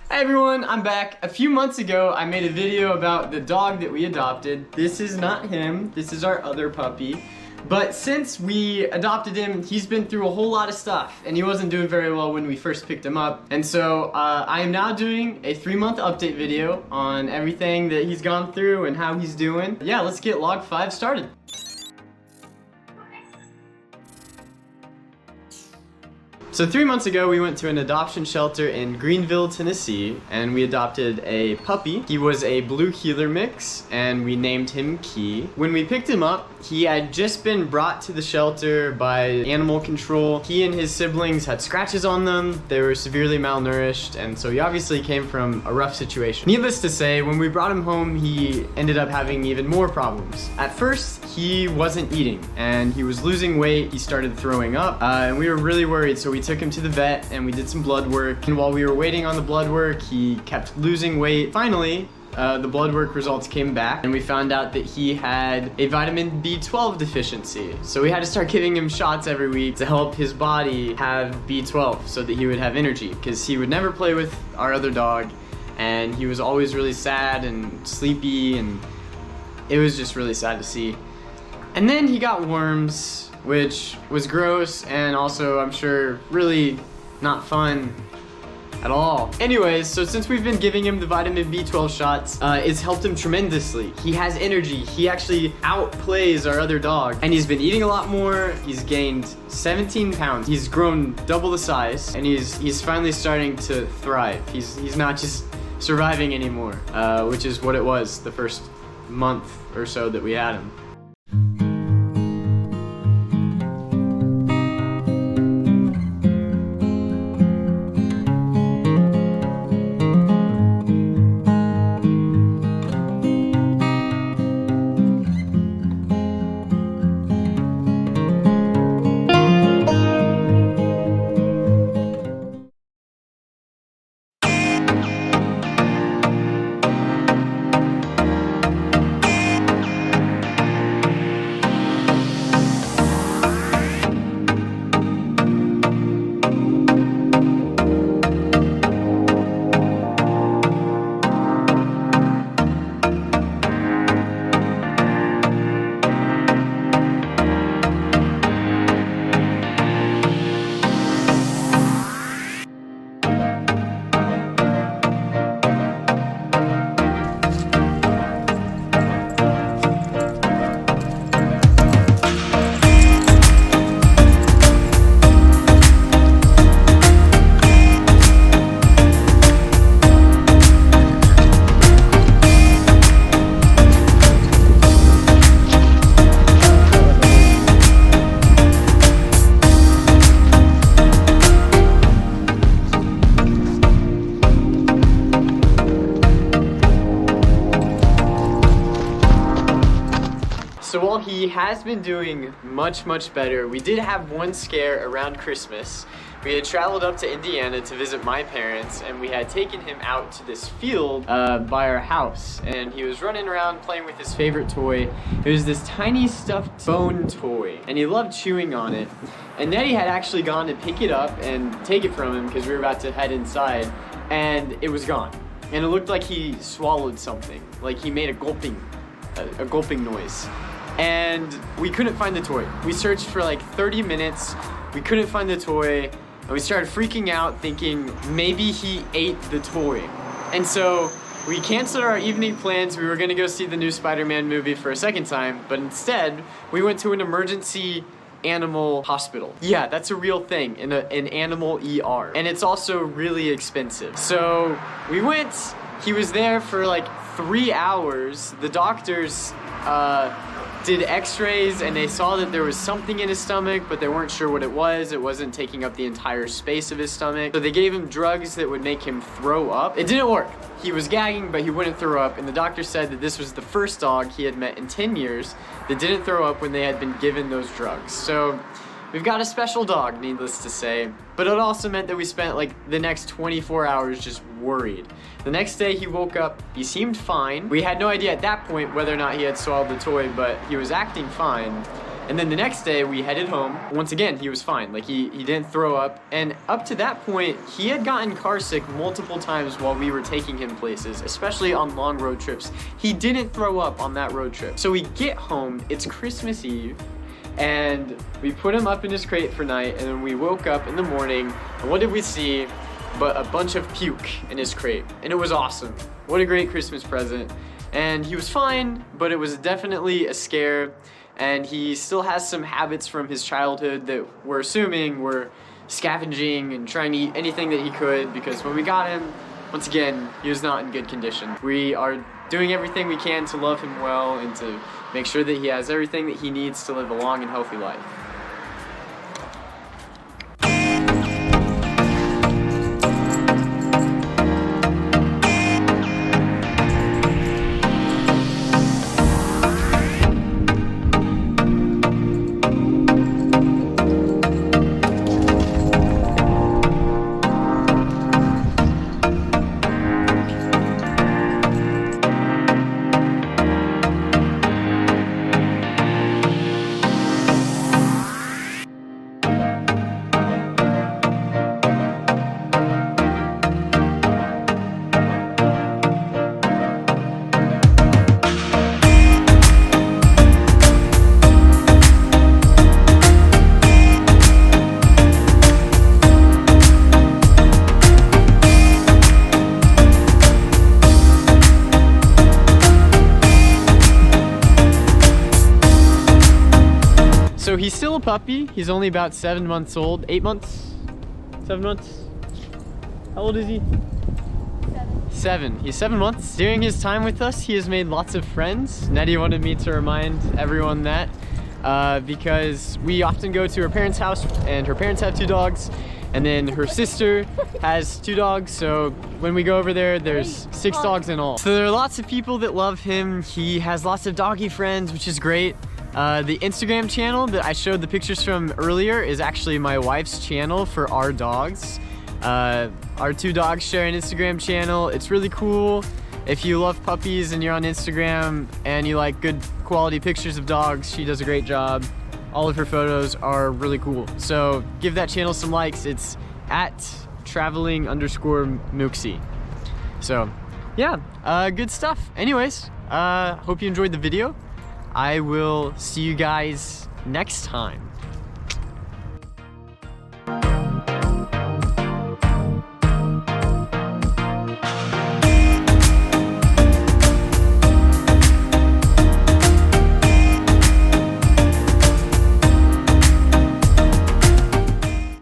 Hey everyone, I'm back. A few months ago, I made a video about the dog that we adopted. This is not him, this is our other puppy. But since we adopted him, he's been through a whole lot of stuff, and he wasn't doing very well when we first picked him up. And so I am now doing a 3-month update video on everything that he's gone through and how he's doing. Yeah, let's get log 5 started. So 3 months ago, we went to an adoption shelter in Greenville, Tennessee, and we adopted a puppy. He was a blue heeler mix, and we named him Key. When we picked him up, he had just been brought to the shelter by animal control. He and his siblings had scratches on them. They were severely malnourished, and so he obviously came from a rough situation. Needless to say, when we brought him home, he ended up having even more problems. At first, he wasn't eating, and he was losing weight. He started throwing up, and we were really worried, so we took him to the vet and we did some blood work. And while we were waiting on the blood work, he kept losing weight. Finally, the blood work results came back and we found out that he had a vitamin B12 deficiency. So we had to start giving him shots every week to help his body have B12 so that he would have energy, because he would never play with our other dog and he was always really sad and sleepy, and it was just really sad to see. And then he got worms, which was gross and also, I'm sure, really not fun at all. Anyways, so since we've been giving him the vitamin B12 shots, it's helped him tremendously. He has energy. He actually outplays our other dog, and he's been eating a lot more. He's gained 17 pounds. He's grown double the size, and he's finally starting to thrive. He's not just surviving anymore, which is what it was the first month or so that we had him. So while he has been doing much better, we did have one scare around Christmas. We had traveled up to Indiana to visit my parents, and we had taken him out to this field by our house, and he was running around playing with his favorite toy. It was this tiny stuffed bone toy, and he loved chewing on it. And Nettie had actually gone to pick it up and take it from him because we were about to head inside, and it was gone. And it looked like he swallowed something, like he made a gulping noise. And we couldn't find the toy. We searched for like 30 minutes, we couldn't find the toy, and we started freaking out thinking maybe he ate the toy. And so we canceled our evening plans. We were gonna go see the new Spider-Man movie for a second time, but instead we went to an emergency animal hospital. Yeah, that's a real thing, an animal ER. And it's also really expensive. So we went, he was there for like 3 hours. The doctors did x-rays and they saw that there was something in his stomach, but they weren't sure what it was. It wasn't taking up the entire space of his stomach. So they gave him drugs that would make him throw up. It didn't work. He was gagging, but he wouldn't throw up, and the doctor said that this was the first dog he had met in 10 years that didn't throw up when they had been given those drugs. So we've got a special dog, needless to say. But it also meant that we spent like the next 24 hours just worried. The next day he woke up, he seemed fine. We had no idea at that point whether or not he had swallowed the toy, but he was acting fine. And then the next day we headed home. Once again, he was fine. Like he didn't throw up. And up to that point, he had gotten car sick multiple times while we were taking him places, especially on long road trips. He didn't throw up on that road trip. So we get home, it's Christmas Eve, and we put him up in his crate for night, and then we woke up in the morning, and what did we see but a bunch of puke in his crate? And it was awesome. What a great Christmas present. And he was fine, but it was definitely a scare. And he still has some habits from his childhood that we're assuming were scavenging and trying to eat anything that he could, because when we got him, once again, he was not in good condition. We are doing everything we can to love him well and to make sure that he has everything that he needs to live a long and healthy life. So he's still a puppy. He's only about 7 months old. 8 months? 7 months? How old is he? 7. He's 7 months. During his time with us, he has made lots of friends. Nettie wanted me to remind everyone that because we often go to her parents' house, and her parents have 2 dogs, and then her sister has 2 dogs, so when we go over there, there's 6 dogs in all. So there are lots of people that love him. He has lots of doggy friends, which is great. The Instagram channel that I showed the pictures from earlier is actually my wife's channel for our dogs. Our 2 dogs share an Instagram channel. It's really cool. If you love puppies and you're on Instagram and you like good quality pictures of dogs, she does a great job. All of her photos are really cool. So give that channel some likes. It's at traveling_mooksy. So yeah, good stuff. Anyways, hope you enjoyed the video. I will see you guys next time.